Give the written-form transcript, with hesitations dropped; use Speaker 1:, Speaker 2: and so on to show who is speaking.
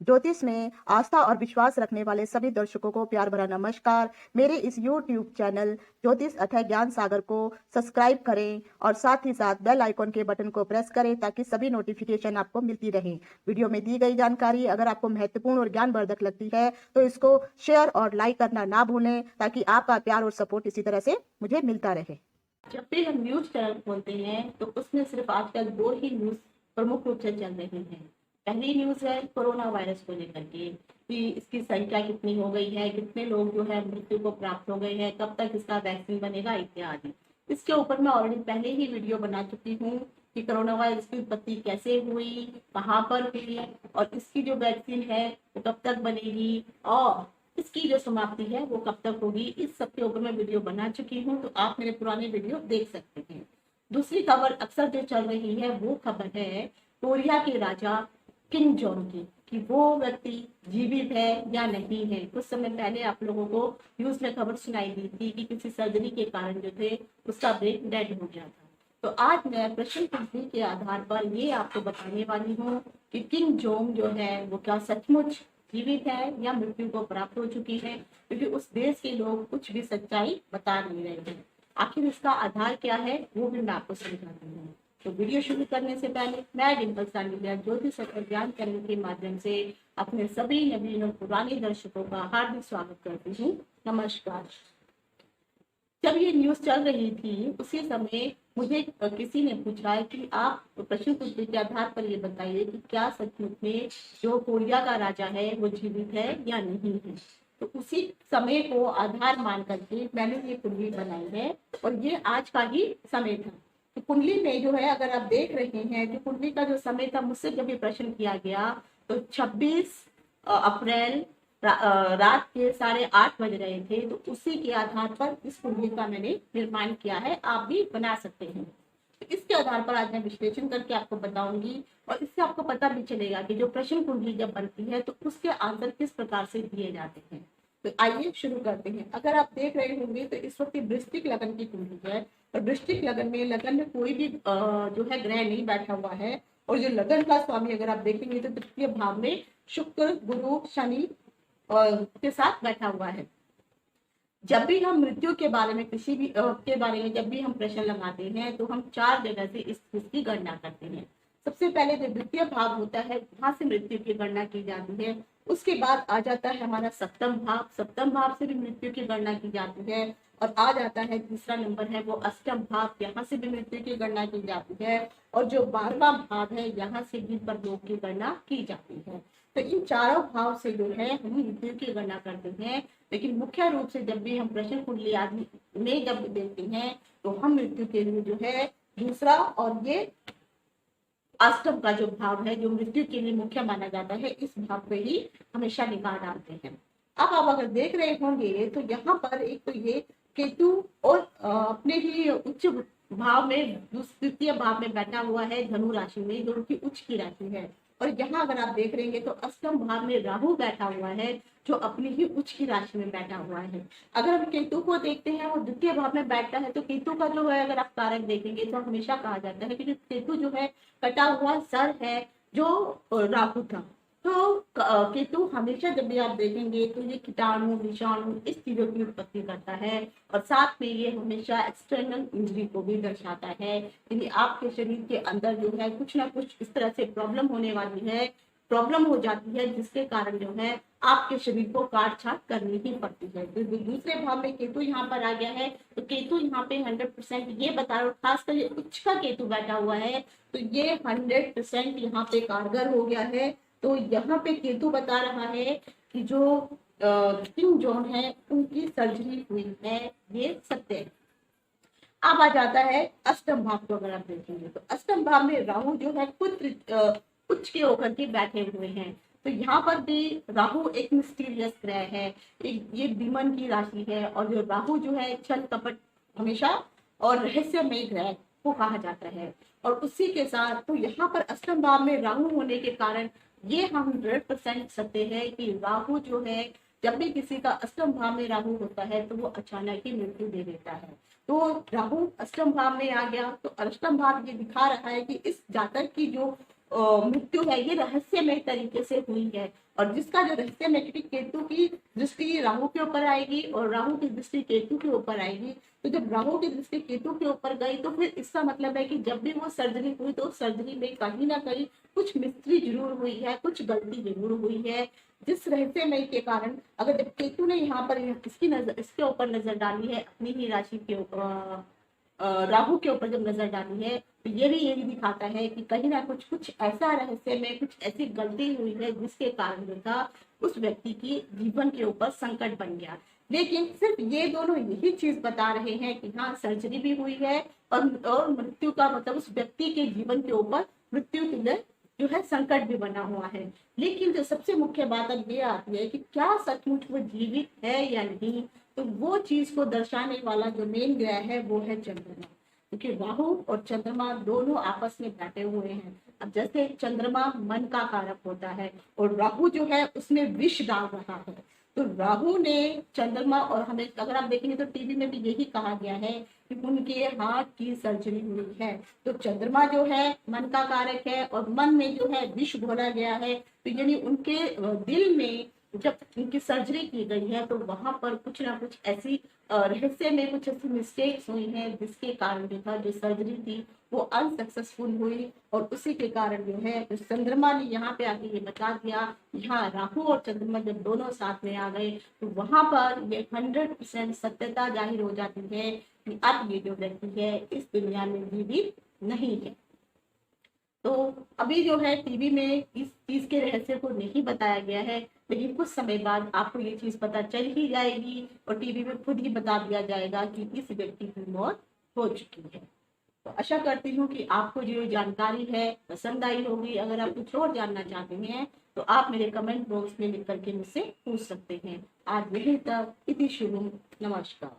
Speaker 1: ज्योतिष में आस्था और विश्वास रखने वाले सभी दर्शकों को प्यार भरा नमस्कार। मेरे इस YouTube चैनल ज्योतिष अथय ज्ञान सागर को सब्सक्राइब करें और साथ ही साथ बेल आइकॉन के बटन को प्रेस करें ताकि सभी नोटिफिकेशन आपको मिलती रहे। वीडियो में दी गई जानकारी अगर आपको महत्वपूर्ण और ज्ञानवर्धक लगती है तो इसको शेयर और लाइक करना ना भूलें ताकि आपका प्यार और सपोर्ट इसी तरह से मुझे मिलता रहे।
Speaker 2: जब भी हम न्यूज चैनल खोलते हैं तो उसमें सिर्फ आजकल दो ही न्यूज प्रमुख रूप से चल रही हैं। पहली न्यूज है कोरोना वायरस को लेकर के कि इसकी संख्या कितनी हो गई है, कितने लोग जो है मृत्यु को प्राप्त हो गए हैं, कब तक इसका वैक्सीन बनेगा इत्यादि। इसके ऊपर मैं ऑलरेडी पहले ही वीडियो बना चुकी हूँ कि कोरोना वायरस की उत्पत्ति कैसे हुई, कहाँ पर हुई और इसकी जो वैक्सीन है वो कब तक बनेगी और इसकी जो समाप्ति है वो कब तक होगी। इस सब के ऊपर मैं वीडियो बना चुकी हूँ, तो आप मेरे पुराने वीडियो देख सकते हैं। दूसरी खबर अक्सर जो चल रही है वो खबर है कोरिया के राजा किम जोंग की कि वो व्यक्ति जीवित है या नहीं है। कुछ समय पहले आप लोगों को न्यूज में खबर सुनाई दी थी कि किसी सर्जरी के कारण जो थे उसका ब्रेन डेड हो गया था। तो आज मैं प्रश्न पूछने के आधार पर ये आपको बताने वाली हूँ कि किम जोंग जो है वो क्या सचमुच जीवित है या मृत्यु को प्राप्त हो चुकी है, क्योंकि उस देश के लोग कुछ भी सच्चाई बता नहीं रहे हैं। आखिर इसका आधार क्या है वो भी मैं आपको समझाती हूँ। तो वीडियो शुरू करने से पहले मैं डिम्पल सांडिलिया ज्योतिष और ज्ञान चैनल के माध्यम से अपने सभी नवीन और पुराने दर्शकों का हार्दिक स्वागत करती हूँ। नमस्कार। जब ये न्यूज चल रही थी उसी समय मुझे किसी ने पूछा कि आप प्रश्न पूछने के आधार पर ये बताइए कि क्या सचमुच में जो कोरिया का राजा है वो जीवित है या नहीं है। तो उसी समय को आधार मान करके मैंने ये कुंडली बनाई है और ये आज का ही समय था। तो कुंडली में जो है अगर आप देख रहे हैं जो कुंडली का जो समय था मुझसे जब ये प्रश्न किया गया तो 26 अप्रैल रात के 8:30 बज रहे थे। तो उसी के आधार पर इस कुंडली का मैंने निर्माण किया है, आप भी बना सकते हैं। तो इसके आधार पर आज मैं विश्लेषण करके आपको बताऊंगी और इससे आपको पता भी चलेगा कि जो प्रश्न कुंडली जब बनती है तो उसके आंसर किस प्रकार से दिए जाते हैं। तो आइए शुरू करते हैं। अगर आप देख रहे होंगे तो इस वक्त वृश्चिक लगन की कुंडली है और वृश्चिक लगन में कोई भी जो है ग्रह नहीं बैठा हुआ है और जो लगन का स्वामी अगर आप देखेंगे तो तृतीय भाव में शुक्र, गुरु, शनि के साथ बैठा हुआ है। जब भी हम मृत्यु के बारे में किसी भी के बारे में जब भी हम प्रश्न लगाते हैं तो हम 4 जगह से इस चीज की गणना करते हैं। सबसे पहले जो द्वितीय भाव होता है वहां से मृत्यु की गणना की जाती है। उसके बाद आ जाता है हमारा सप्तम भाव, सप्तम भाव से भी मृत्यु की गणना की जाती है और आ जाता है तीसरा नंबर है वो अष्टम भाव, यहाँ से भी मृत्यु की गणना की जाती है और जो 12वां भाव है यहाँ से भी परलोक की गणना की जाती है। तो इन चारों भाव से जो है हम मृत्यु की गणना करते हैं। लेकिन मुख्य रूप से जब भी हम प्रश्न कुंडली आदि में जब देखते हैं तो हम मृत्यु के लिए जो है दूसरा और ये अष्टम का जो भाव है जो मृत्यु के लिए मुख्य माना जाता है इस भाव पे ही हमेशा निगाह डालते हैं। अब आप अगर देख रहे होंगे तो यहाँ पर एक तो ये केतु और अपने ही उच्च भाव में द्वितीय भाव में बैठा हुआ है धनु राशि में, जो उनकी उच्च की राशि है। और यहाँ अगर आप देख रहे हैं तो अष्टम भाव में राहु बैठा हुआ है जो अपनी ही उच्च की राशि में बैठा हुआ है। अगर हम केतु को देखते हैं वो द्वितीय भाव में बैठता है तो केतु का जो है अगर आप कारक देखेंगे तो हमेशा कहा जाता है कि जो केतु जो है कटा हुआ सर है जो राहु था। तो केतु हमेशा जब भी आप देखेंगे तो ये कीटाणु, विषाणु इस चीजों की उत्पत्ति करता है और साथ में ये हमेशा एक्सटर्नल इंजरी को भी दर्शाता है। यानी आपके शरीर के अंदर जो है कुछ ना कुछ इस तरह से प्रॉब्लम होने वाली है, प्रॉब्लम हो जाती है जिसके कारण जो है आपके शरीर को काट छाट करनी ही पड़ती है। तो दूसरे भाव में केतु यहाँ पर आ गया है तो केतु यहाँ पे 100% ये बता रहा, खासकर ये उच्च का केतु बैठा हुआ है तो ये 100% यहाँ पे कारगर हो गया है। तो यहाँ पे केतु बता रहा है कि जो किम जोंग है उनकी सर्जरी हुई है, ये सत्य है। अब आ जाता है अष्टम भाव को अगर आप देखेंगे तो अष्टम भाव में राहु जो है खुद उच्च के होकर के बैठे हुए हैं। तो यहाँ पर भी राहु एक मिस्टीरियस ग्रह है, एक ये विमन की राशि है और जो राहु जो है छल कपट हमेशा और रहस्यमय ग्रह को कहा जाता है। और उसी के साथ तो यहाँ पर अष्टम भाव में राहु होने के कारण ये 100% सत्य है कि राहु जो है जब भी किसी का अष्टम भाव में राहु होता है तो वो अचानक ही मृत्यु दे देता है। तो राहु अष्टम भाव में आ गया तो अष्टम भाव ये दिखा रहा है कि इस जातक की जो मृत्यु है ये रहस्यमय तरीके से हुई है, और जिसका जो रहस्यमय, क्योंकि केतु की दृष्टि राहु के ऊपर आएगी और राहु की दृष्टि केतु के ऊपर आएगी, तो जब राहु की दृष्टि केतु के ऊपर गई तो फिर इसका मतलब है कि जब भी वो सर्जरी हुई तो सर्जरी में कहीं ना कहीं कुछ मिस्त्री जरूर हुई है, कुछ गलती जरूर हुई है, जिस रहस्यमय के कारण अगर जब केतु ने यहाँ पर इसकी नजर, इसके ऊपर नजर डाली है, अपनी ही राशि के ऊपर राहु के ऊपर जब नजर डाली है, तो ये भी यही दिखाता है कि कहीं ना कुछ ऐसा रहस्य में कुछ ऐसी गलती हुई है जिसके कारण जो था उस व्यक्ति की जीवन के ऊपर संकट बन गया। लेकिन सिर्फ ये दोनों यही चीज बता रहे हैं कि हाँ सर्जरी भी हुई है और मृत्यु का मतलब उस व्यक्ति के जीवन के ऊपर मृत्यु तुल्य जो है संकट भी बना हुआ है। लेकिन जो सबसे मुख्य बात अब ये आती है कि क्या सचमुच वो जीवित है या नहीं, तो वो चीज को दर्शाने वाला जो मेन ग्रह है वो है चंद्रमा, क्योंकि राहु और चंद्रमा दोनों आपस में बैठे हुए हैं। अब जैसे चंद्रमा मन का कारक होता है और राहु जो है उसमें विष डाल रहा है, तो राहु ने चंद्रमा, और हमें अगर आप देखेंगे तो टीवी में भी यही कहा गया है कि उनके हार्ट की सर्जरी हुई है। तो चंद्रमा जो है मन का कारक है और मन में जो है विष घोला गया है, तो यानी उनके दिल में जब उनकी सर्जरी की गई है तो वहां पर कुछ ना कुछ ऐसी रहस्य में कुछ ऐसी मिस्टेक्स हुई हैं जिसके कारण जो था जो सर्जरी थी वो अनसक्सेसफुल हुई, और उसी के कारण जो है जो चंद्रमा ने यहाँ पे आके ये बता दिया, यहाँ राहु और चंद्रमा जब दोनों साथ में आ गए तो वहां पर ये 100% सत्यता जाहिर हो जाती है कि अब ये जो व्यक्ति है इस दुनिया में जीवित नहीं है। तो अभी जो है टीवी में इस चीज के रहस्य को नहीं बताया गया है, लेकिन कुछ समय बाद आपको ये चीज पता चल ही जाएगी और टीवी में खुद ही बता दिया जाएगा कि इस व्यक्ति की मौत हो चुकी है। तो आशा करती हूँ कि आपको जो जानकारी है पसंद आई होगी। अगर आप कुछ और जानना चाहते हैं तो आप मेरे कमेंट बॉक्स में लिख करके मुझसे पूछ सकते हैं। आज यहीं तक, इति शुभम, नमस्कार।